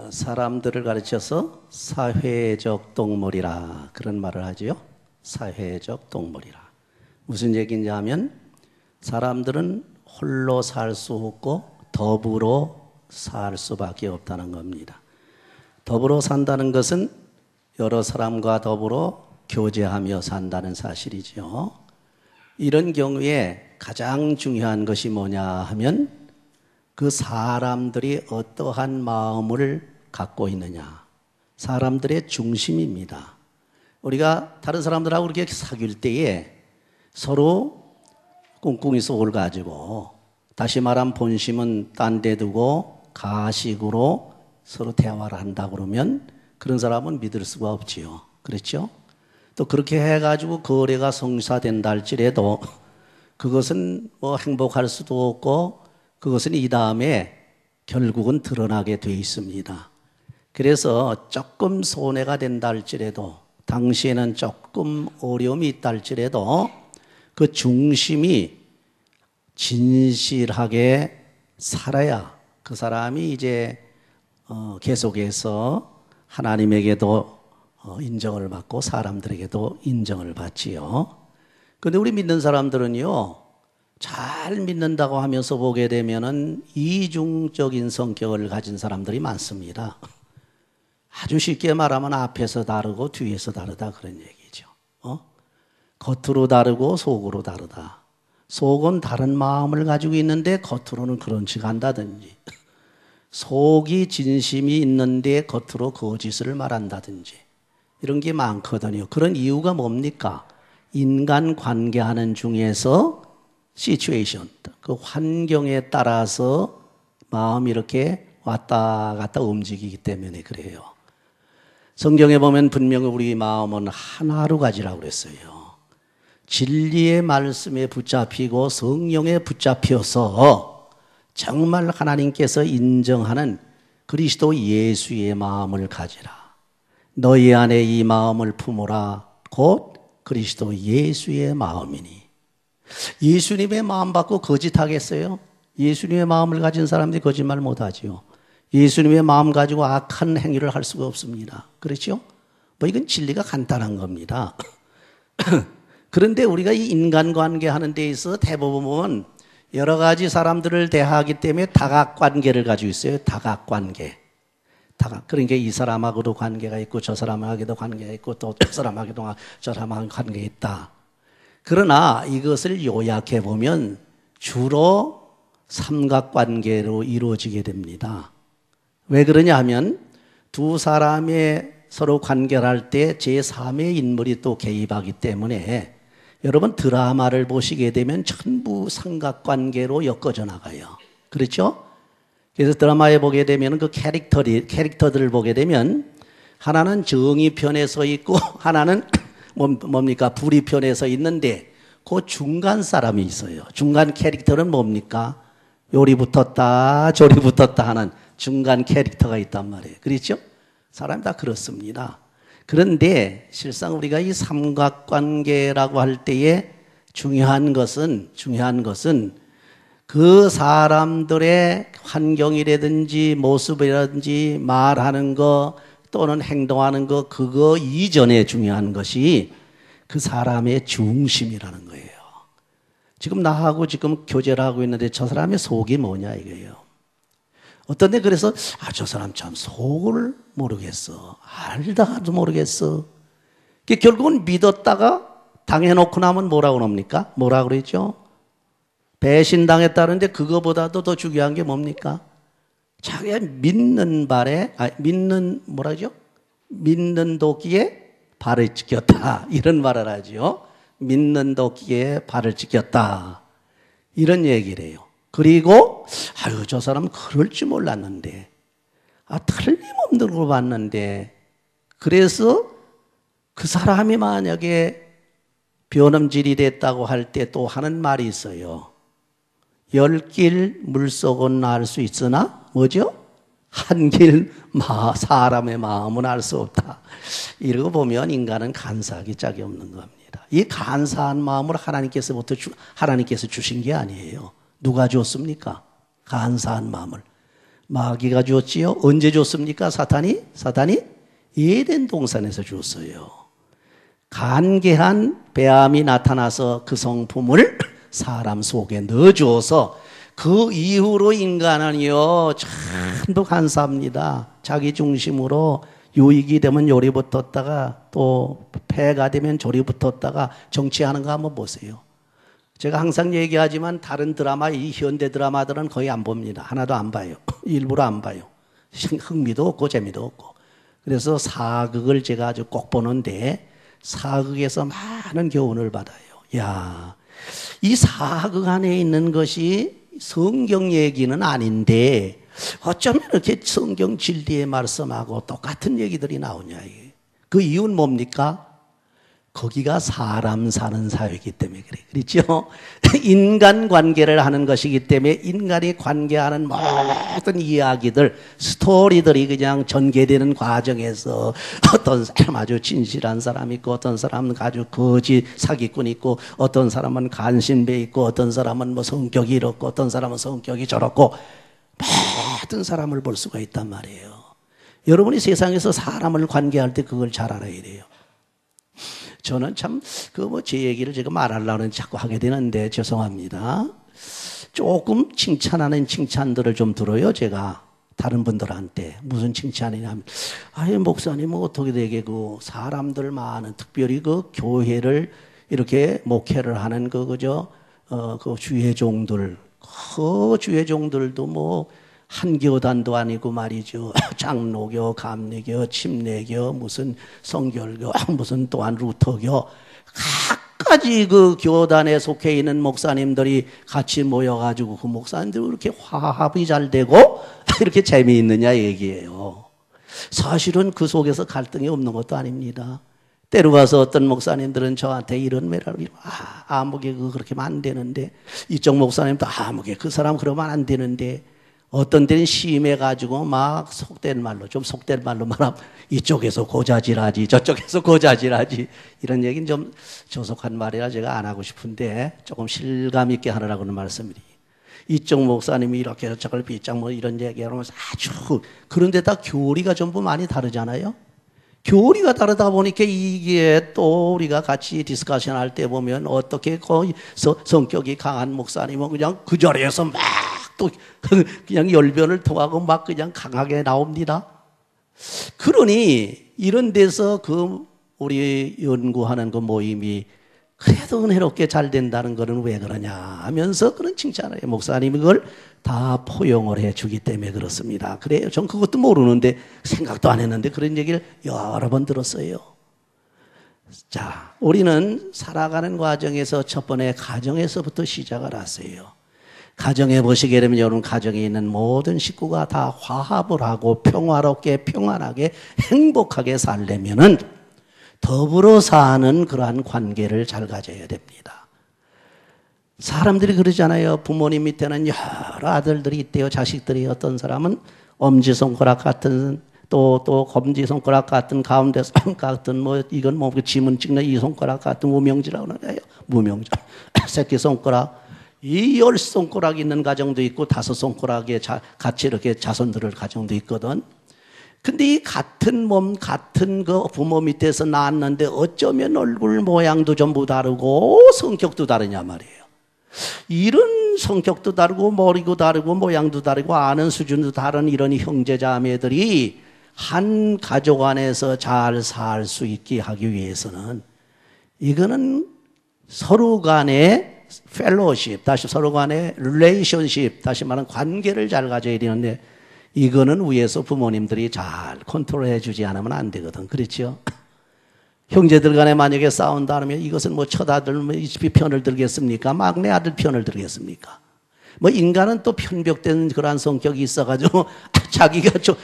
사람들을 가르쳐서 사회적 동물이라 그런 말을 하지요. 사회적 동물이라. 무슨 얘기인지 하면 사람들은 홀로 살 수 없고 더불어 살 수밖에 없다는 겁니다. 더불어 산다는 것은 여러 사람과 더불어 교제하며 산다는 사실이죠. 이런 경우에 가장 중요한 것이 뭐냐 하면 그 사람들이 어떠한 마음을 갖고 있느냐. 사람들의 중심입니다. 우리가 다른 사람들하고 그렇게 사귈 때에 서로 꿍꿍이 속을 가지고 다시 말하면 본심은 딴 데 두고 가식으로 서로 대화를 한다 그러면 그런 사람은 믿을 수가 없지요. 그렇죠? 또 그렇게 해가지고 거래가 성사된다 할지라도 그것은 뭐 행복할 수도 없고 그것은 이 다음에 결국은 드러나게 돼 있습니다. 그래서 조금 손해가 된다 할지라도 당시에는 조금 어려움이 있다 할지라도 그 중심이 진실하게 살아야 그 사람이 이제 계속해서 하나님에게도 인정을 받고 사람들에게도 인정을 받지요. 그런데 우리 믿는 사람들은요, 잘 믿는다고 하면서 보게 되면은 이중적인 성격을 가진 사람들이 많습니다. 아주 쉽게 말하면 앞에서 다르고 뒤에서 다르다 그런 얘기죠. 겉으로 다르고 속으로 다르다. 속은 다른 마음을 가지고 있는데 겉으로는 그런 척 한다든지, 속이 진심이 있는데 겉으로 거짓을 말한다든지 이런 게 많거든요. 그런 이유가 뭡니까? 인간 관계하는 중에서 시츄에이션, 그 환경에 따라서 마음이 이렇게 왔다 갔다 움직이기 때문에 그래요. 성경에 보면 분명히 우리 마음은 하나로 가지라고 그랬어요. 진리의 말씀에 붙잡히고 성령에 붙잡혀서 정말 하나님께서 인정하는 그리스도 예수의 마음을 가지라. 너희 안에 이 마음을 품으라. 곧 그리스도 예수의 마음이니. 예수님의 마음 받고 거짓하겠어요? 예수님의 마음을 가진 사람들이 거짓말 못하지요. 예수님의 마음 가지고 악한 행위를 할 수가 없습니다. 그렇죠? 뭐 이건 진리가 간단한 겁니다. 그런데 우리가 이 인간관계 하는 데 있어서 대부분 여러 가지 사람들을 대하기 때문에 다각관계를 가지고 있어요. 다각관계. 그러니까 이 사람하고도 관계가 있고 저 사람하고도 관계가 있고 또 저 사람하고도 저 사람하고 관계가 있다. 그러나 이것을 요약해 보면 주로 삼각관계로 이루어지게 됩니다. 왜 그러냐 하면 두 사람의 서로 관계를 할 때 제3의 인물이 또 개입하기 때문에 여러분 드라마를 보시게 되면 전부 삼각관계로 엮어져 나가요. 그렇죠? 그래서 드라마에 보게 되면 그 캐릭터들을 보게 되면 하나는 정의 편에 서 있고 하나는 뭡니까? 불의 편에 서 있는데 그 중간 사람이 있어요. 중간 캐릭터는 뭡니까? 요리 붙었다 조리 붙었다 하는 중간 캐릭터가 있단 말이에요. 그렇죠? 사람이 다 그렇습니다. 그런데 실상 우리가 이 삼각관계라고 할 때에 중요한 것은 그 사람들의 환경이라든지 모습이라든지 말하는 거 또는 행동하는 거 그거 이전에 중요한 것이 그 사람의 중심이라는 거예요. 지금 나하고 지금 교제를 하고 있는데 저 사람의 속이 뭐냐 이거예요. 어떤 데 그래서 저 사람 참 속을 모르겠어. 알다가도 모르겠어. 결국은 믿었다가 당해놓고 나면 뭐라고 그럽니까? 뭐라고 그러죠? 배신당했다는데 그거보다도 더 중요한 게 뭡니까? 자기가 믿는 도끼에 발을 찍혔다. 이런 말을 하죠. 믿는 도끼에 발을 찍혔다. 이런 얘기를 해요. 그리고 저 사람 그럴 줄 몰랐는데 틀림없는 걸 봤는데 그래서 그 사람이 만약에 변음질이 됐다고 할 때 또 하는 말이 있어요. 열길 물속은 알 수 있으나 뭐죠? 한길 사람의 마음은 알 수 없다. 이러고 보면 인간은 간사하기 짝이 없는 겁니다. 이 간사한 마음을 하나님께서 주신 게 아니에요. 누가 줬습니까? 간사한 마음을. 마귀가 주었지요. 언제 줬습니까? 사탄이 에덴 동산에서 주었어요. 간계한 배암이 나타나서 그 성품을 사람 속에 넣어주어서 그 이후로 인간은요 전부 간사합니다. 자기 중심으로 유익이 되면 요리 붙었다가 또 폐가 되면 조리 붙었다가 정치하는 거 한번 보세요. 제가 항상 얘기하지만 다른 드라마, 이 현대 드라마들은 거의 안 봅니다. 하나도 안 봐요. 일부러 안 봐요. 흥미도 없고 재미도 없고. 그래서 사극을 제가 아주 꼭 보는데 사극에서 많은 교훈을 받아요. 야, 이 사극 안에 있는 것이 성경 얘기는 아닌데 어쩌면 이렇게 성경 진리의 말씀하고 똑같은 얘기들이 나오냐. 그 이유는 뭡니까? 거기가 사람 사는 사회이기 때문에 그래. 그렇죠? 인간 관계를 하는 것이기 때문에 인간이 관계하는 모든 이야기들, 스토리들이 그냥 전개되는 과정에서 어떤 사람 아주 진실한 사람 있고 어떤 사람은 아주 거짓 사기꾼 있고 어떤 사람은 간신배 있고 어떤 사람은 뭐 성격이 이렇고 어떤 사람은 성격이 저렇고 모든 사람을 볼 수가 있단 말이에요. 여러분이 세상에서 사람을 관계할 때 그걸 잘 알아야 돼요. 저는 참 제 얘기를 제가 말하려고 자꾸 하게 되는데 죄송합니다. 조금 칭찬하는 칭찬들을 좀 들어요. 제가 다른 분들한테 무슨 칭찬이냐면, 아예 목사님은 어떻게 되게 그 사람들 많은 특별히 그 교회를 이렇게 목회를 하는 그죠? 그 주회종들, 그 주회종들도 뭐 한교단도 아니고 말이죠. 장로교, 감리교, 침례교, 무슨 성결교, 무슨 또한 루터교, 각가지 그 교단에 속해 있는 목사님들이 같이 모여가지고 그 목사님들이 이렇게 화합이 잘 되고 이렇게 재미있느냐 얘기예요. 사실은 그 속에서 갈등이 없는 것도 아닙니다. 때로 가서 어떤 목사님들은 저한테 이런 말을 아무개 그렇게 하면 안 되는데, 이쪽 목사님도 아무개 그 사람 그러면 안 되는데, 어떤 때는 심해가지고 막 속된 말로, 좀 속된 말로 말하면 이쪽에서 고자질하지 저쪽에서 고자질하지, 이런 얘기는 좀 조속한 말이라 제가 안 하고 싶은데 조금 실감 있게 하느라고는 말씀드려요. 이쪽 목사님이 이렇게 저걸 비짝 뭐 이런 얘기하면서 아주, 그런데 다 교리가 전부 많이 다르잖아요. 교리가 다르다 보니까 이게 또 우리가 같이 디스커션 할 때 보면 어떻게 거의 성격이 강한 목사님은 그냥 그 자리에서 막 또 그냥 열변을 통하고 막 그냥 강하게 나옵니다. 그러니 이런 데서 그 우리 연구하는 그 모임이 그래도 은혜롭게 잘 된다는 거는 왜 그러냐 하면서 그런 칭찬을 해요. 목사님이 그걸 다 포용을 해주기 때문에 그렇습니다. 그래요. 전 그것도 모르는데, 생각도 안 했는데 그런 얘기를 여러 번 들었어요. 자, 우리는 살아가는 과정에서 첫 번째 가정에서부터 시작을 하세요. 가정에 보시게 되면 여러분 가정에 있는 모든 식구가 다 화합을 하고 평화롭게 평안하게 행복하게 살려면은 더불어 사는 그러한 관계를 잘 가져야 됩니다. 사람들이 그러잖아요. 부모님 밑에는 여러 아들들이 있대요. 자식들이. 어떤 사람은 엄지손가락 같은 또 검지손가락 같은 가운데 같은 뭐 이건 뭐 지문 찍는 이 손가락 같은 무명지라고 그러나요? 무명지. 새끼손가락. 이 10손가락 있는 가정도 있고 5손가락에 같이 이렇게 자손들을 가정도 있거든. 근데 이 같은 몸, 같은 그 부모 밑에서 낳았는데 어쩌면 얼굴 모양도 전부 다르고 성격도 다르냐 말이에요. 이런 성격도 다르고 머리도 다르고 모양도 다르고 아는 수준도 다른 이런 형제자매들이 한 가족 안에서 잘 살 수 있게 하기 위해서는 이거는 서로 간의 펠로우십, 다시 서로 간의 릴레이션십, 다시 말하면 관계를 잘 가져야 되는데 이거는 위에서 부모님들이 잘 컨트롤해 주지 않으면 안 되거든. 그렇죠? 형제들 간에 만약에 싸운다 하면 이것은 뭐 첫아들 편을 들겠습니까? 막내 아들 편을 들겠습니까? 뭐 인간은 또 편벽된 그러한 성격이 있어가지고 자기가 좀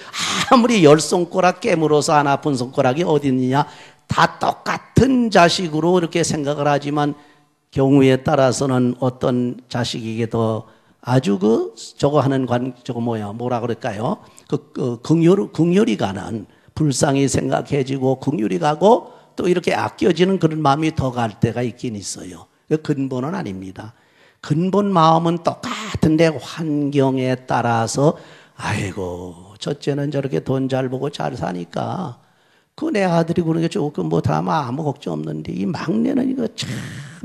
아무리 10손가락 깨물어서 안 아픈 손가락이 어디 있느냐, 다 똑같은 자식으로 이렇게 생각을 하지만 경우에 따라서는 어떤 자식에게 더 아주 저거 하는 뭐라 그럴까요? 긍휼이 가는, 불쌍히 생각해지고 긍휼이 가고 또 이렇게 아껴지는 그런 마음이 더 갈 때가 있긴 있어요. 근본은 아닙니다. 근본 마음은 똑같은데 환경에 따라서 아이고 첫째는 저렇게 돈 잘 벌고 잘 사니까 그 내 아들이 그런 게 조금 못하면 아무 걱정 없는데 이 막내는 이거 참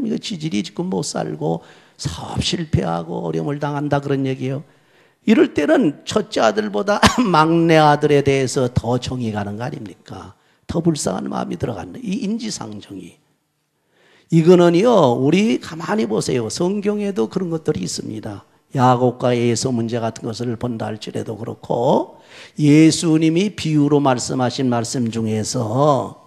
이거 지질이 지금 못 살고 사업 실패하고 어려움을 당한다 그런 얘기예요. 이럴 때는 첫째 아들보다 막내 아들에 대해서 더 정이 가는 거 아닙니까? 더 불쌍한 마음이 들어간다. 이 인지상정이. 이거는요, 우리 가만히 보세요. 성경에도 그런 것들이 있습니다. 야곱과 에서 문제 같은 것을 본다 할지라도 그렇고, 예수님이 비유로 말씀하신 말씀 중에서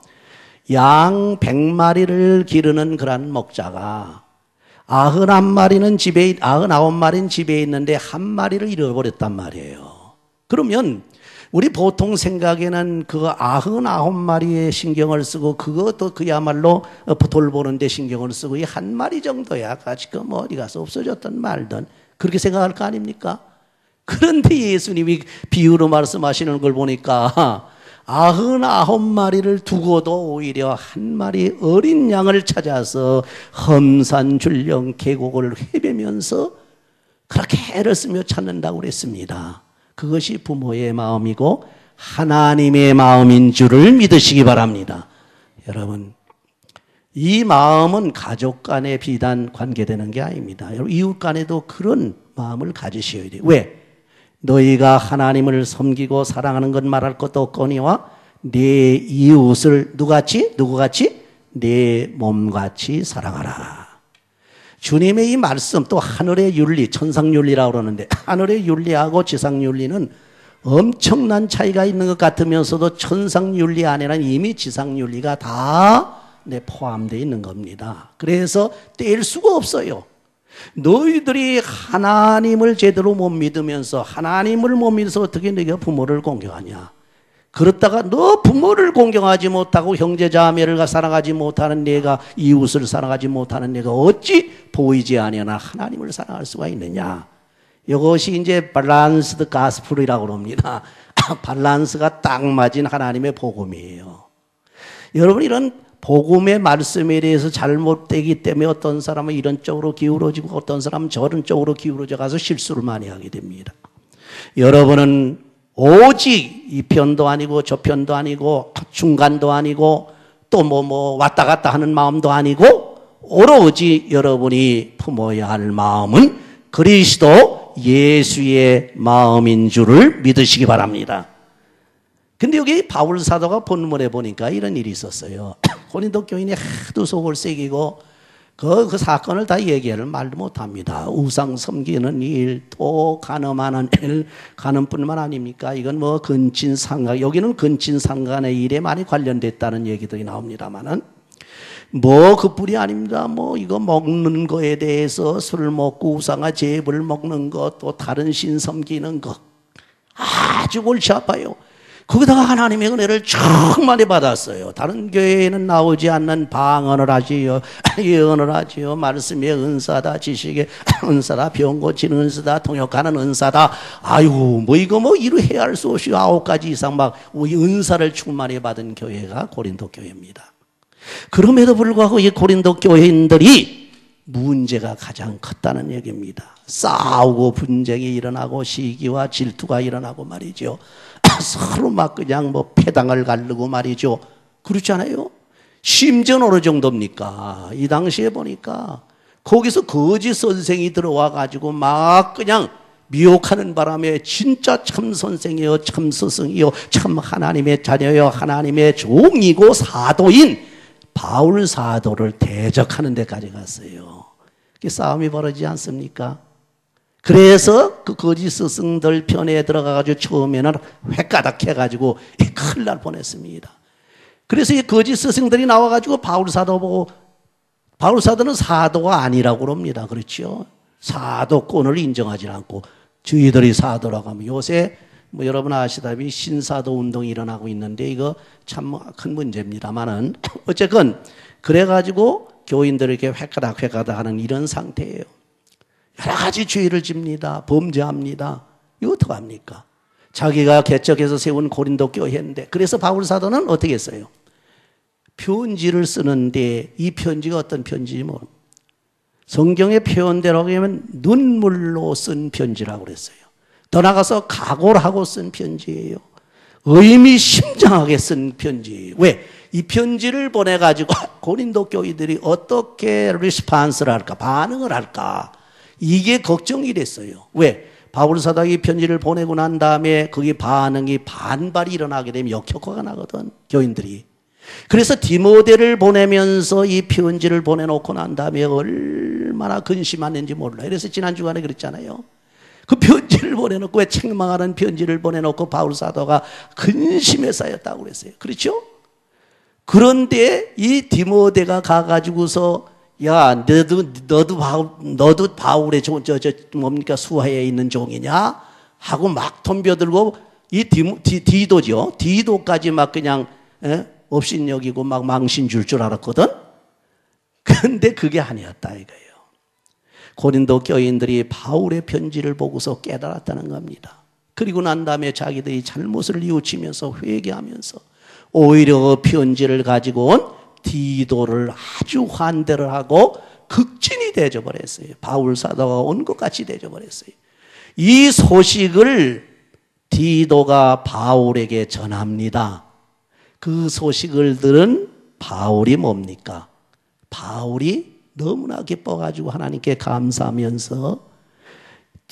양 100마리를 기르는 그런 목자가 99마리는 집에 있는데 한 마리를 잃어버렸단 말이에요. 그러면 우리 보통 생각에는 그 99마리에 신경을 쓰고 그것도 그야말로 돌보는 데 신경을 쓰고 이 한 마리 정도야 지금 어디 가서 없어졌든 말든 그렇게 생각할 거 아닙니까? 그런데 예수님이 비유로 말씀하시는 걸 보니까 99마리를 두고도 오히려 한 마리 어린 양을 찾아서 험산줄령 계곡을 헤매면서 그렇게 애를 쓰며 찾는다고 그랬습니다. 그것이 부모의 마음이고 하나님의 마음인 줄을 믿으시기 바랍니다. 여러분, 이 마음은 가족 간에 비단 관계되는 게 아닙니다. 여러분, 이웃 간에도 그런 마음을 가지셔야 돼요. 왜? 너희가 하나님을 섬기고 사랑하는 것 말할 것도 없거니와 내 이웃을 누구같이? 내 몸같이 사랑하라. 주님의 이 말씀, 또 하늘의 윤리, 천상윤리라고 그러는데 하늘의 윤리하고 지상윤리는 엄청난 차이가 있는 것 같으면서도 천상윤리 안에는 이미 지상윤리가 다 포함되어 있는 겁니다. 그래서 뗄 수가 없어요. 너희들이 하나님을 제대로 못 믿으면서 하나님을 못 믿어서 어떻게 너희가 부모를 공경하냐. 그렇다가 너 부모를 공경하지 못하고 형제자매를 사랑하지 못하는 내가 이웃을 사랑하지 못하는 내가 어찌 보이지 아니하나 하나님을 사랑할 수가 있느냐. 이것이 이제 밸런스드 가스풀이라고 합니다. 밸런스가 딱 맞은 하나님의 복음이에요. 여러분, 이런 복음의 말씀에 대해서 잘못되기 때문에 어떤 사람은 이런 쪽으로 기울어지고 어떤 사람은 저런 쪽으로 기울어져 가서 실수를 많이 하게 됩니다. 여러분은 오직 이 편도 아니고 저 편도 아니고 중간도 아니고 또 왔다 갔다 하는 마음도 아니고 오로지 여러분이 품어야 할 마음은 그리스도 예수의 마음인 줄을 믿으시기 바랍니다. 근데 여기 바울 사도가 본문에 보니까 이런 일이 있었어요. 고린도 교인이 하도 속을 새기고 그 사건을 다 얘기를 말도 못합니다. 우상 섬기는 일, 또 간음하는 일, 간음뿐만 아닙니까? 이건 근친상간, 여기는 근친상간의 일에 많이 관련됐다는 얘기들이 나옵니다만은 그뿐이 아닙니다. 이거 먹는 거에 대해서 술 먹고 우상화 제물 먹는 것, 또 다른 신 섬기는 것 아주 골치 아파요. 거기다가 하나님의 은혜를 충만히 받았어요. 다른 교회에는 나오지 않는 방언을 하지요, 예언을 하지요, 말씀의 은사다, 지식의 은사다, 병 고치는 은사다, 통역하는 은사다. 아이고 이거 이루 헤아릴 수 없이 9가지 이상 은사를 충만히 받은 교회가 고린도 교회입니다. 그럼에도 불구하고 이 고린도 교회인들이 문제가 가장 컸다는 얘기입니다. 싸우고 분쟁이 일어나고 시기와 질투가 일어나고 말이죠. 서로 그냥 패당을 가르고 말이죠. 그렇지 않아요? 심지어는 어느 정도입니까? 이 당시에 보니까 거기서 거짓 선생이 들어와 가지고 그냥 미혹하는 바람에 진짜 참 선생이요, 참 스승이요, 참 하나님의 자녀요, 하나님의 종이고 사도인 바울 사도를 대적하는 데까지 갔어요. 싸움이 벌어지지 않습니까? 그래서 그 거짓 스승들 편에 들어가가지고 처음에는 획가닥 해가지고 큰일 날 뻔했습니다. 그래서 이 거짓 스승들이 나와가지고 바울 사도 보고, 바울 사도는 사도가 아니라고 그럽니다. 그렇죠? 사도권을 인정하지 않고 저희들이 사도라고 하면 요새 여러분 아시다시피 신사도 운동이 일어나고 있는데 이거 참 큰 문제입니다만은 어쨌건 그래가지고 교인들에게 획가닥 하는 이런 상태예요. 여러 가지 죄를 집니다. 범죄합니다. 이거 어떡합니까? 자기가 개척해서 세운 고린도 교회인데, 그래서 바울 사도는 어떻게 했어요? 편지를 쓰는데 이 편지가 어떤 편지지 성경의 표현대로 하면 눈물로 쓴 편지라고 그랬어요. 더 나가서 각오를 하고 쓴 편지예요. 의미심장하게 쓴 편지예요. 왜? 이 편지를 보내가지고 고린도 교인들이 어떻게 리스판스를 할까, 반응을 할까, 이게 걱정이 됐어요. 왜? 바울 사도가 편지를 보내고 난 다음에 그게 반응이 반발이 일어나게 되면 역효과가 나거든, 교인들이. 그래서 디모데를 보내면서 이 편지를 보내놓고 난 다음에 얼마나 근심했는지 몰라요. 그래서 지난 주간에 그랬잖아요. 그 편지를 보내놓고, 왜 책망하는 편지를 보내놓고 바울 사도가 근심에 쌓였다고 그랬어요. 그렇죠? 그런데 이 디모데가 가가지고서 야, 너도 바울의 뭡니까, 수하에 있는 종이냐? 하고 막 덤벼들고, 이 디도죠. 디도까지 막 그냥, 업신여기고 막 망신 줄 알았거든? 근데 그게 아니었다, 이거예요. 고린도 교인들이 바울의 편지를 보고서 깨달았다는 겁니다. 그리고 난 다음에 자기들이 잘못을 뉘우치면서 회개하면서 오히려 편지를 가지고 온 디도를 아주 환대를 하고 극진히 대접을 했어요. 바울 사도가 온 것 같이 대접을 했어요. 이 소식을 디도가 바울에게 전합니다. 그 소식을 들은 바울이 뭡니까? 바울이 너무나 기뻐가지고 하나님께 감사하면서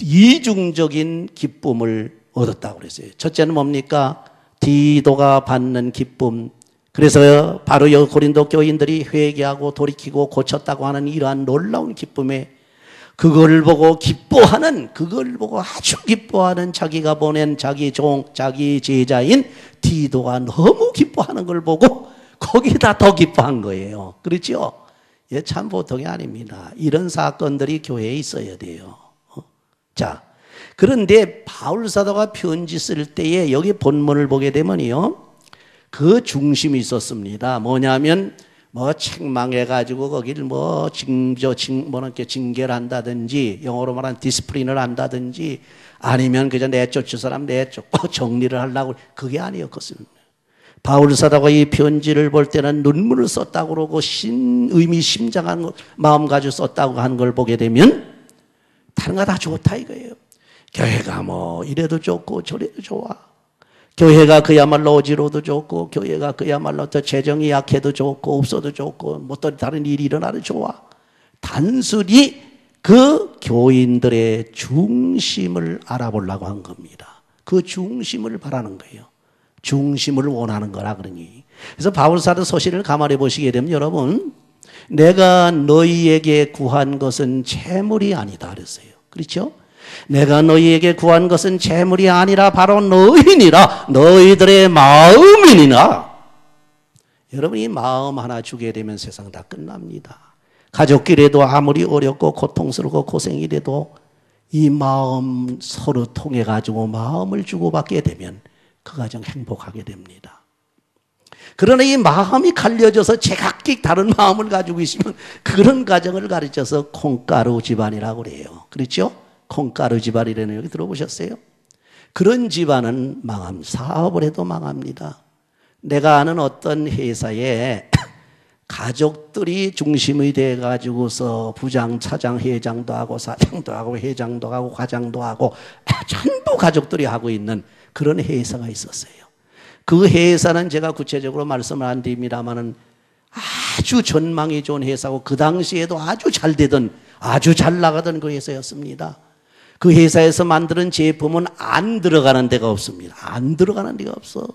이중적인 기쁨을 얻었다고 그랬어요. 첫째는 뭡니까? 디도가 받는 기쁨. 그래서 바로 고린도 교인들이 회개하고 돌이키고 고쳤다고 하는 이러한 놀라운 기쁨에 그걸 보고 기뻐하는, 그걸 보고 아주 기뻐하는 자기가 보낸 자기 제자인 디도가 너무 기뻐하는 걸 보고 거기다 더 기뻐한 거예요. 그렇죠? 예, 참 보통이 아닙니다. 이런 사건들이 교회에 있어야 돼요. 자, 그런데 바울 사도가 편지 쓸 때에 여기 본문을 보게 되면요, 그 중심이 있었습니다. 뭐냐면 책망해가지고 거기를 이렇게 징계를 한다든지, 영어로 말하는 디스플린을 한다든지, 아니면 그저 내쫓을 사람 내쫓고 정리를 하려고, 그게 아니었거든요. 바울 사도가 이 편지를 볼 때는 눈물을 썼다고 그러고 의미심장한 마음 가지고 썼다고 하는 걸 보게 되면 다른 거 다 좋다 이거예요. 교회가 이래도 좋고 저래도 좋아. 교회가 그야말로 어지러워도 좋고, 교회가 그야말로 더 재정이 약해도 좋고, 없어도 좋고, 또 다른 일이 일어나도 좋아. 단순히 그 교인들의 중심을 알아보려고 한 겁니다. 그 중심을 바라는 거예요. 중심을 원하는 거라 그러니. 그래서 바울 사도 서신을 가만히 보시게 되면 여러분, 내가 너희에게 구한 것은 재물이 아니다 그랬어요. 그렇죠? 내가 너희에게 구한 것은 재물이 아니라 바로 너희니라, 너희들의 마음이니라. 여러분, 이 마음 하나 주게 되면 세상 다 끝납니다. 가족끼리도 아무리 어렵고 고통스럽고 고생이 돼도 이 마음 서로 통해 가지고 마음을 주고받게 되면 그 가정 행복하게 됩니다. 그러나 이 마음이 갈려져서 제각기 다른 마음을 가지고 있으면 그런 가정을 가르쳐서 콩가루 집안이라고 그래요. 그렇죠? 콩가루 집안이라는 얘기 들어보셨어요? 그런 집안은 망합니다. 사업을 해도 망합니다. 내가 아는 어떤 회사에 가족들이 중심이 돼가지고서 부장, 차장, 회장도 하고 사장도 하고 회장도 하고 과장도 하고 전부 가족들이 하고 있는 그런 회사가 있었어요. 그 회사는 제가 구체적으로 말씀을 안 드립니다만은 아주 전망이 좋은 회사고 그 당시에도 아주 잘 되던, 아주 잘 나가던 그 회사였습니다. 그 회사에서 만드는 제품은 안 들어가는 데가 없습니다. 안 들어가는 데가 없어.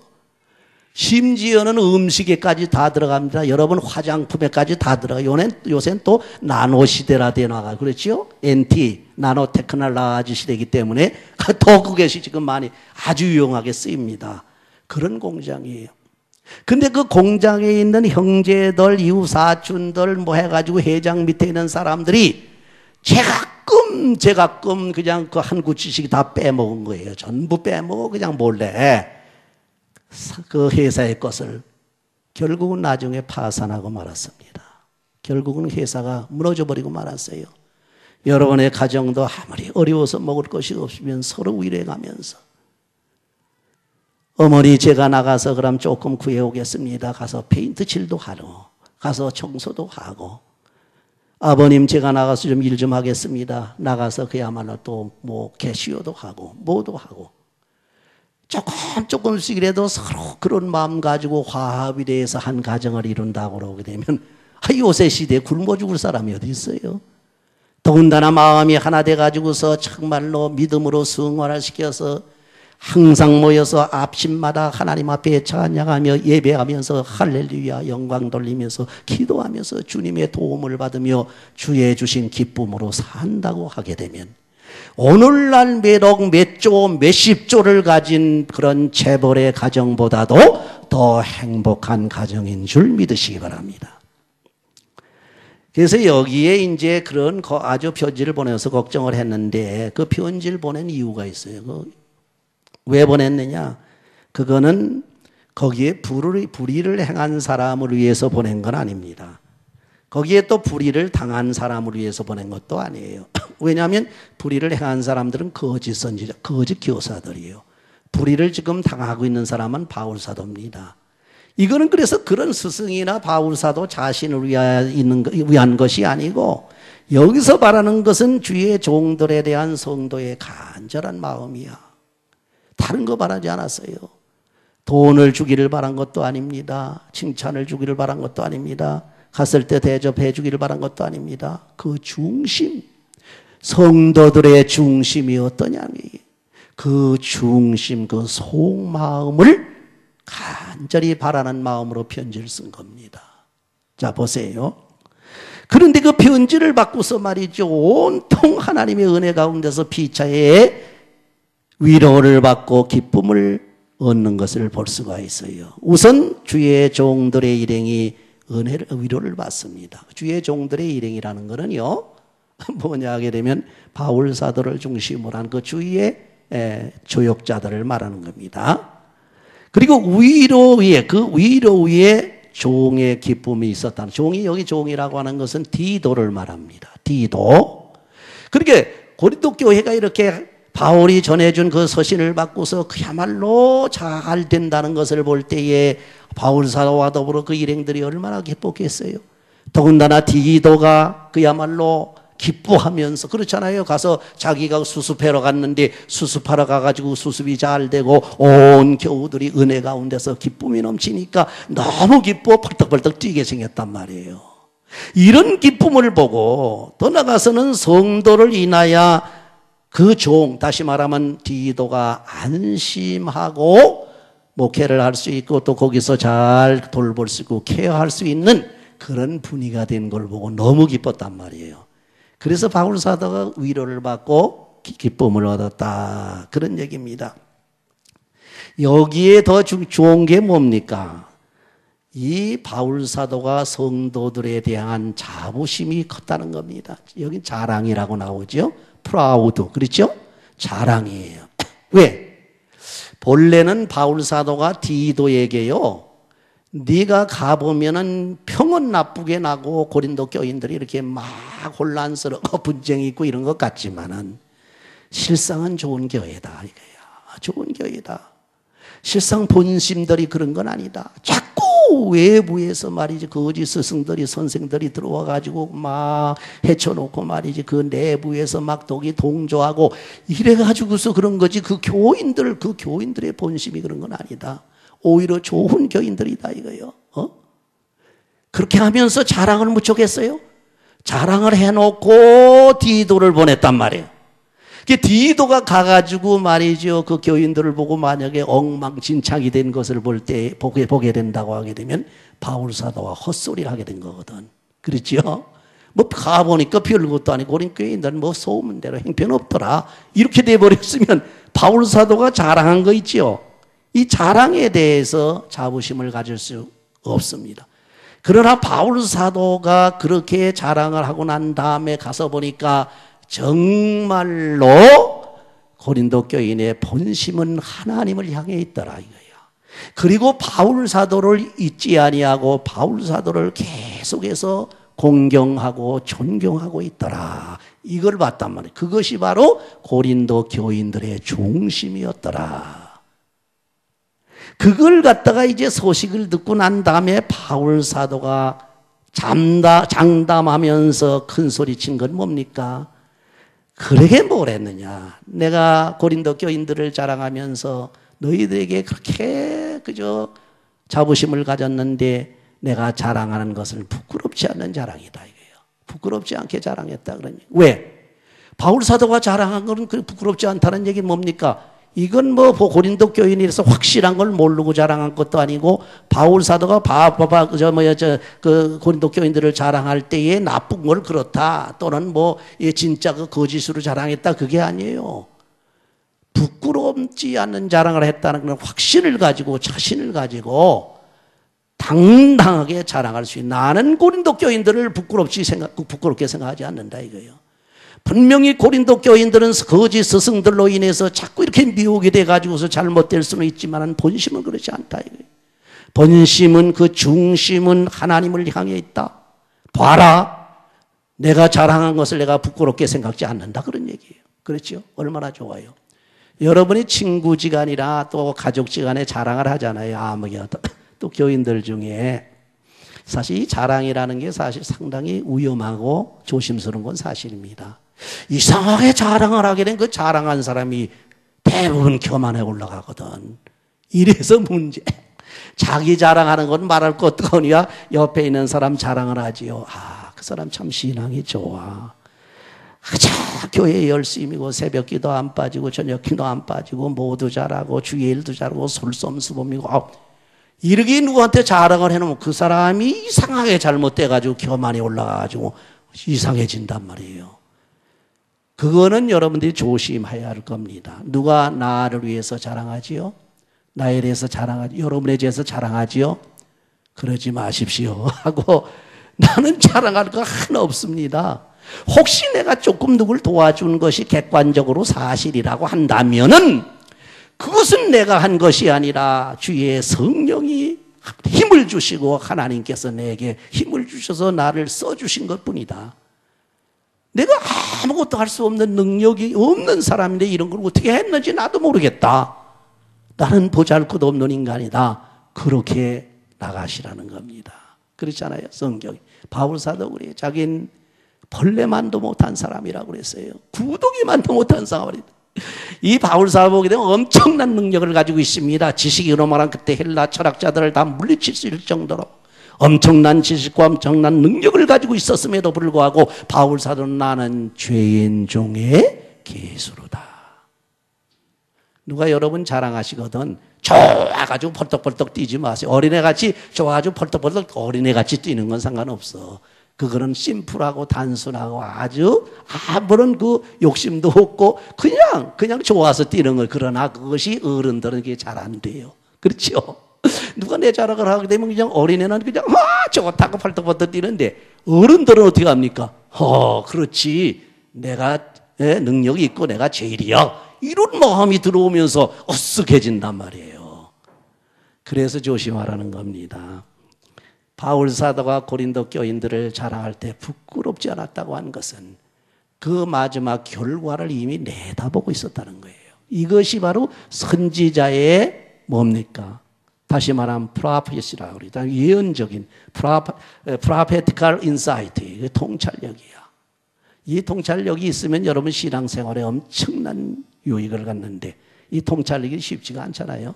심지어는 음식에까지 다 들어갑니다. 여러분, 화장품에까지 다 들어가요. 요새는 또 나노 시대라 되나가 그렇죠? NT, 나노 테크놀로지 시대이기 때문에 더 그것이 지금 많이 아주 유용하게 쓰입니다. 그런 공장이에요. 근데 그 공장에 있는 형제들, 이웃 사촌들 해가지고 회장 밑에 있는 사람들이 제가끔 그냥 그 한 구치씩 다 빼먹은 거예요. 전부 빼먹어 그냥 몰래. 그 회사의 것을 결국은 나중에 파산하고 말았습니다. 결국은 회사가 무너져 버리고 말았어요. 여러분의 가정도 아무리 어려워서 먹을 것이 없으면 서로 위로해가면서, 어머니 제가 나가서 그럼 조금 구해오겠습니다. 가서 페인트 칠도 하고 가서 청소도 하고, 아버님 제가 나가서 좀 일 좀 하겠습니다. 나가서 그야말로 또 뭐 캐시어도 하고 뭐도 하고 조금씩이라도 서로 그런 마음 가지고 화합이 돼서 한 가정을 이룬다고 그러게 되면 요새 시대에 굶어 죽을 사람이 어디 있어요? 더군다나 마음이 하나 돼가지고서 정말로 믿음으로 승화를 시켜서 항상 모여서 앞심마다 하나님 앞에 찬양하며 예배하면서 할렐루야 영광 돌리면서 기도하면서 주님의 도움을 받으며 주의 주신 기쁨으로 산다고 하게 되면 오늘날 몇억 몇조 몇십조를 가진 그런 재벌의 가정보다도 더 행복한 가정인 줄 믿으시기 바랍니다. 그래서 여기에 이제 그런 아주 편지를 보내서 걱정을 했는데 그 편지를 보낸 이유가 있어요. 왜 보냈느냐? 그거는 거기에 불의를 행한 사람을 위해서 보낸 건 아닙니다. 거기에 또 불의를 당한 사람을 위해서 보낸 것도 아니에요. 왜냐하면 불의를 행한 사람들은 거짓 선지자, 거짓 교사들이에요. 불의를 지금 당하고 있는 사람은 바울사도입니다. 이거는 그래서 그런 스승이나 바울사도 자신을 위한 것이 아니고 여기서 말하는 것은 주의 종들에 대한 성도의 간절한 마음이야. 다른 거 바라지 않았어요. 돈을 주기를 바란 것도 아닙니다. 칭찬을 주기를 바란 것도 아닙니다. 갔을 때 대접해 주기를 바란 것도 아닙니다. 그 중심, 성도들의 중심이 어떠냐니 그 중심, 그 속마음을 간절히 바라는 마음으로 편지를 쓴 겁니다. 자, 보세요. 그런데 그 편지를 받고서 말이죠. 온통 하나님의 은혜 가운데서 피차에 위로를 받고 기쁨을 얻는 것을 볼 수가 있어요. 우선 주의 종들의 일행이 위로를 받습니다. 주의 종들의 일행이라는 것은요, 뭐냐 하게 되면 바울 사도를 중심으로 한 그 주위의 조역자들을 말하는 겁니다. 그리고 위로 위에 종의 기쁨이 있었다는, 종이 여기 종이라고 하는 것은 디도를 말합니다. 디도. 그러니까 고린도 교회가 이렇게 바울이 전해준 그 서신을 받고서 그야말로 잘 된다는 것을 볼 때에 바울 사도와 더불어 그 일행들이 얼마나 기뻤겠어요. 더군다나 디도가 그야말로 기뻐하면서 그렇잖아요. 가서 자기가 수습하러 갔는데 수습하러 가가지고 수습이 잘 되고 온 교우들이 은혜 가운데서 기쁨이 넘치니까 너무 기뻐 벌떡벌떡 뛰게 생겼단 말이에요. 이런 기쁨을 보고 더 나아가서는 성도를 인하여 그 종, 다시 말하면 디도가 안심하고 목회를 할 수 있고 또 거기서 잘 돌볼 수 있고 케어할 수 있는 그런 분위기가 된 걸 보고 너무 기뻤단 말이에요. 그래서 바울 사도가 위로를 받고 기쁨을 얻었다. 그런 얘기입니다. 여기에 더 좋은 게 뭡니까? 이 바울 사도가 성도들에 대한 자부심이 컸다는 겁니다. 여기 자랑이라고 나오죠. 프라우드, 그렇죠? 자랑이에요. 왜? 본래는 바울 사도가 디도에게요, 네가 가보면은 평은 나쁘게 나고 고린도 교인들이 이렇게 막 혼란스럽고 분쟁이 있고 이런 것 같지만은 실상은 좋은 교회다 이거야. 좋은 교회다. 실상 본심들이 그런 건 아니다. 자꾸 외부에서 말이지 거짓 스승들이 선생들이 들어와 가지고 막 헤쳐놓고 말이지 그 내부에서 막 독이 동조하고 이래 가지고서 그런 거지. 그 교인들의 본심이 그런 건 아니다. 오히려 좋은 교인들이다 이거요. 그렇게 하면서 자랑을 무척했어요. 자랑을 해놓고 디도를 보냈단 말이에요. 디도가 가가지고 말이죠. 그 교인들을 보고 만약에 엉망진창이 된 것을 볼 때 보게 된다고 하게 되면 바울 사도와 헛소리를 하게 된 거거든. 그렇죠? 뭐 가보니까 별것도 아니고 우리 교인들은 뭐 소문대로 형편없더라. 이렇게 돼버렸으면 바울 사도가 자랑한 거 있죠. 이 자랑에 대해서 자부심을 가질 수 없습니다. 그러나 바울 사도가 그렇게 자랑을 하고 난 다음에 가서 보니까 정말로 고린도 교인의 본심은 하나님을 향해 있더라 이거야. 그리고 바울 사도를 잊지 아니하고 바울 사도를 계속해서 공경하고 존경하고 있더라. 이걸 봤단 말이에요. 그것이 바로 고린도 교인들의 중심이었더라. 그걸 갖다가 이제 소식을 듣고 난 다음에 바울 사도가 장담하면서 큰 소리 친 건 뭡니까? 그러게 뭘 했느냐. 내가 고린도 교인들을 자랑하면서 너희들에게 그렇게 그저 자부심을 가졌는데 내가 자랑하는 것은 부끄럽지 않는 자랑이다 이거예요. 부끄럽지 않게 자랑했다 그러니. 왜? 바울 사도가 자랑한 건 부끄럽지 않다는 얘기는 뭡니까? 이건 뭐 고린도 교인이라서 확실한 걸 모르고 자랑한 것도 아니고 바울 사도가 고린도 교인들을 자랑할 때에 나쁜 걸 그렇다 또는 뭐 진짜 그 거짓으로 자랑했다 그게 아니에요. 부끄럽지 않는 자랑을 했다는 건 확신을 가지고 자신을 가지고 당당하게 자랑할 수 있는 나는 고린도 교인들을 부끄럽게 생각하지 않는다 이거예요. 분명히 고린도 교인들은 거짓 스승들로 인해서 자꾸 이렇게 미혹이 돼가지고서 잘못될 수는 있지만 본심은 그렇지 않다 이거예요. 본심은 그 중심은 하나님을 향해 있다. 봐라. 내가 자랑한 것을 내가 부끄럽게 생각지 않는다 그런 얘기예요. 그렇죠? 얼마나 좋아요. 여러분이 친구지간이나 또 가족지간에 자랑을 하잖아요. 또 교인들 중에 사실 이 자랑이라는 게 사실 상당히 위험하고 조심스러운 건 사실입니다. 이상하게 자랑을 하게 된 그 자랑한 사람이 대부분 교만에 올라가거든. 이래서 문제. 자기 자랑하는 건 말할 것거니와 옆에 있는 사람 자랑을 하지요. 그 사람 참 신앙이 좋아. 교회 열심이고 새벽 기도 안 빠지고 저녁 기도 안 빠지고 모두 잘하고 주일도 잘하고 솔선수범이고 이렇게 누구한테 자랑을 해놓으면 그 사람이 이상하게 잘못돼가지고 교만이 올라가가지고 이상해진단 말이에요. 그거는 여러분들이 조심해야 할 겁니다. 누가 나를 위해서 자랑하지요? 나에 대해서 자랑하지요? 여러분에 대해서 자랑하지요? 그러지 마십시오 하고 나는 자랑할 거 하나 없습니다. 혹시 내가 조금 누굴 도와준 것이 객관적으로 사실이라고 한다면은 그것은 내가 한 것이 아니라 주의 성령이 힘을 주시고 하나님께서 내게 힘을 주셔서 나를 써주신 것뿐이다. 내가 아무것도 할 수 없는 능력이 없는 사람인데 이런 걸 어떻게 했는지 나도 모르겠다. 나는 보잘것없는 인간이다. 그렇게 나가시라는 겁니다. 그렇잖아요. 성경이. 바울 사도 그래요. 자기는 벌레만도 못한 사람이라고 그랬어요. 구더기만도 못한 사람이다. 이 바울 사도 보게 되면 엄청난 능력을 가지고 있습니다. 지식으로 말하면 그때 헬라 철학자들을 다 물리칠 수 있을 정도로 엄청난 지식과 엄청난 능력을 가지고 있었음에도 불구하고 바울 사도는 나는 죄인 중에 괴수로다. 누가 여러분 자랑하시거든 좋아가지고 펄떡펄떡 뛰지 마세요. 어린애같이 좋아가지고 펄떡펄떡 어린애같이 뛰는 건 상관없어. 그거는 심플하고 단순하고 아주 아무런 그 욕심도 없고 그냥 좋아서 뛰는 걸. 그러나 그것이 어른들은 그게 잘 안 돼요. 그렇죠? 누가 내 자랑을 하게 되면 그냥 어린애는 그냥 좋다고 펄떡펄떡 뛰는데 어른들은 어떻게 합니까? 그렇지. 내가 능력이 있고 내가 제일이야. 이런 마음이 들어오면서 어쓱해진단 말이에요. 그래서 조심하라는 겁니다. 바울 사도가 고린도 교인들을 자랑할 때 부끄럽지 않았다고 하는 것은 그 마지막 결과를 이미 내다보고 있었다는 거예요. 이것이 바로 선지자의 뭡니까? 다시 말하면 프로페시라고 그러죠. 예언적인 프로페티컬 인사이트, 통찰력이야. 이 통찰력이 있으면 여러분 신앙생활에 엄청난 유익을 갖는데 이 통찰력이 쉽지가 않잖아요.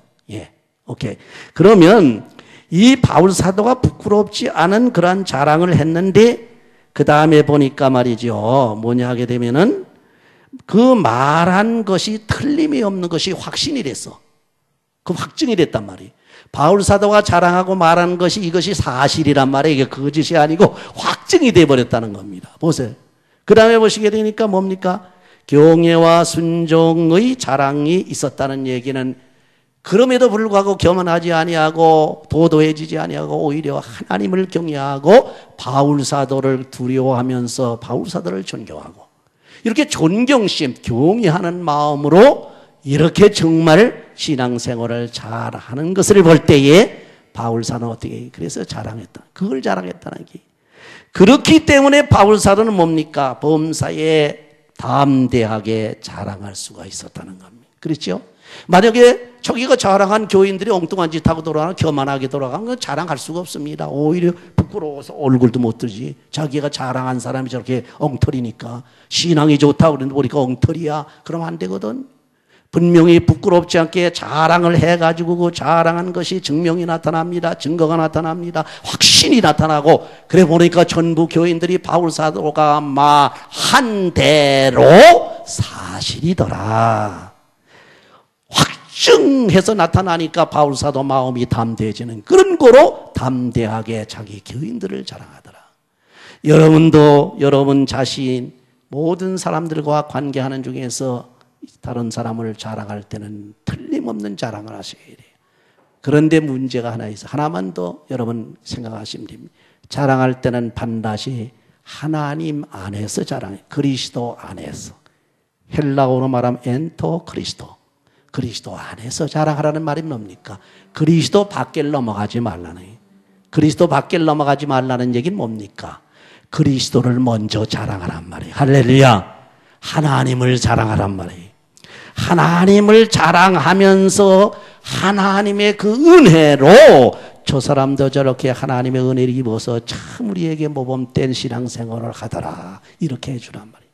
오케이. 그러면 이 바울 사도가 부끄럽지 않은 그러한 자랑을 했는데 그 다음에 보니까 말이죠. 뭐냐 하게 되면은 그 말한 것이 틀림이 없는 것이 확신이 됐어. 그 확증이 됐단 말이에요. 바울 사도가 자랑하고 말하는 것이 이것이 사실이란 말이에요. 이게 거짓이 아니고 확증이 돼버렸다는 겁니다. 보세요. 그 다음에 보시게 되니까 뭡니까? 경외와 순종의 자랑이 있었다는 얘기는 그럼에도 불구하고 교만하지 아니하고 도도해지지 아니하고 오히려 하나님을 경외하고 바울 사도를 두려워하면서 바울 사도를 존경하고 이렇게 존경심, 경외하는 마음으로 이렇게 정말 신앙생활을 잘하는 것을 볼 때에 바울 사도는 어떻게 그래서 자랑했다. 그걸 자랑했다는 게 그렇기 때문에 바울 사도는 뭡니까? 범사에 담대하게 자랑할 수가 있었다는 겁니다. 그렇죠? 만약에 저기가 자랑한 교인들이 엉뚱한 짓 하고 돌아가는, 교만하게 돌아가는 건 자랑할 수가 없습니다. 오히려 부끄러워서 얼굴도 못 들지. 자기가 자랑한 사람이 저렇게 엉터리니까, 신앙이 좋다고 그러는데 보니까 엉터리야. 그러면 안 되거든. 분명히 부끄럽지 않게 자랑을 해가지고 그 자랑한 것이 증명이 나타납니다. 증거가 나타납니다. 확신이 나타나고, 그래 보니까 전부 교인들이 바울 사도가 말한 대로 사실이더라. 확증해서 나타나니까 바울 사도 마음이 담대해지는 그런 거로 담대하게 자기 교인들을 자랑하더라. 여러분도 여러분 자신 모든 사람들과 관계하는 중에서 다른 사람을 자랑할 때는 틀림없는 자랑을 하셔야 돼요. 그런데 문제가 하나 있어요. 하나만 더 여러분 생각하시면 됩니다. 자랑할 때는 반드시 하나님 안에서 자랑해. 그리스도 안에서. 헬라어로 말하면 엔토 그리스도. 그리스도 안에서 자랑하라는 말이 뭡니까? 그리스도 밖을 넘어가지 말라는. 그리스도 밖을 넘어가지 말라는 얘기는 뭡니까? 그리스도를 먼저 자랑하란 말이에요. 할렐루야. 하나님을 자랑하란 말이에요. 하나님을 자랑하면서 하나님의 그 은혜로 저 사람도 저렇게 하나님의 은혜를 입어서 참 우리에게 모범된 신앙생활을 하더라. 이렇게 해주란 말이에요.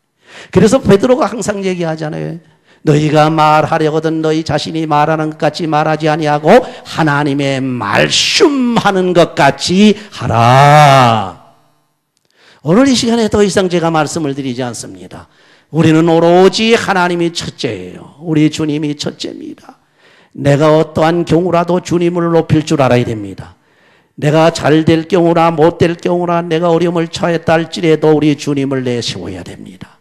그래서 베드로가 항상 얘기하잖아요. 너희가 말하려거든 너희 자신이 말하는 것 같이 말하지 아니하고 하나님의 말씀하는 것 같이 하라. 오늘 이 시간에 더 이상 제가 말씀을 드리지 않습니다. 우리는 오로지 하나님이 첫째예요. 우리 주님이 첫째입니다. 내가 어떠한 경우라도 주님을 높일 줄 알아야 됩니다. 내가 잘 될 경우나 못 될 경우나 내가 어려움을 처했다 할지라도 우리 주님을 내세워야 됩니다.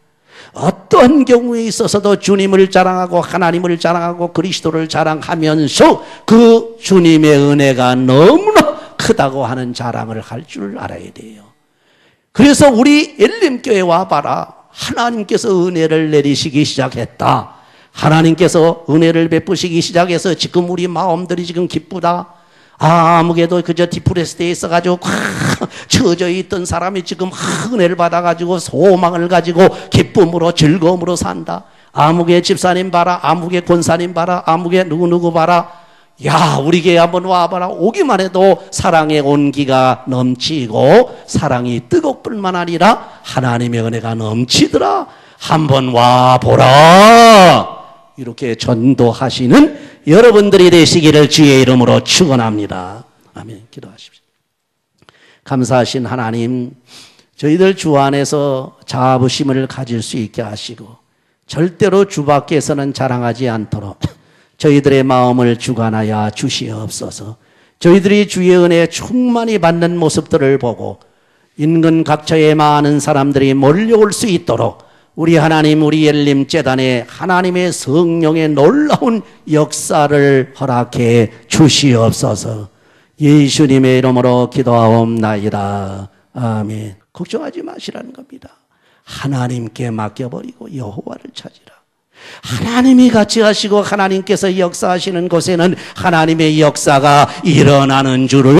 어떤 경우에 있어서도 주님을 자랑하고 하나님을 자랑하고 그리스도를 자랑하면서 그 주님의 은혜가 너무나 크다고 하는 자랑을 할 줄 알아야 돼요. 그래서 우리 엘림교회 와봐라. 하나님께서 은혜를 내리시기 시작했다. 하나님께서 은혜를 베푸시기 시작해서 지금 우리 마음들이 지금 기쁘다. 아무개도 그저 디프레스에 있어가지고 처져 있던 사람이 지금 은혜를 받아가지고 소망을 가지고 기쁨으로 즐거움으로 산다. 아무개 집사님 봐라. 아무개 권사님 봐라. 아무개 누구누구 봐라. 야, 우리 교회 한번 와봐라. 오기만 해도 사랑의 온기가 넘치고 사랑이 뜨거울 뿐만 아니라 하나님의 은혜가 넘치더라. 한번 와보라. 이렇게 전도하시는 여러분들이 되시기를 주의 이름으로 축원합니다. 아멘. 기도하십시오. 감사하신 하나님, 저희들 주 안에서 자부심을 가질 수 있게 하시고 절대로 주 밖에서는 자랑하지 않도록 저희들의 마음을 주관하여 주시옵소서. 저희들이 주의 은혜에 충만히 받는 모습들을 보고 인근 각처에 많은 사람들이 몰려올 수 있도록 우리 하나님, 우리 엘림 재단에 하나님의 성령의 놀라운 역사를 허락해 주시옵소서. 예수님의 이름으로 기도하옵나이다. 아멘. 걱정하지 마시라는 겁니다. 하나님께 맡겨버리고 여호와를 찾으라. 하나님이 같이 하시고 하나님께서 역사하시는 곳에는 하나님의 역사가 일어나는 줄을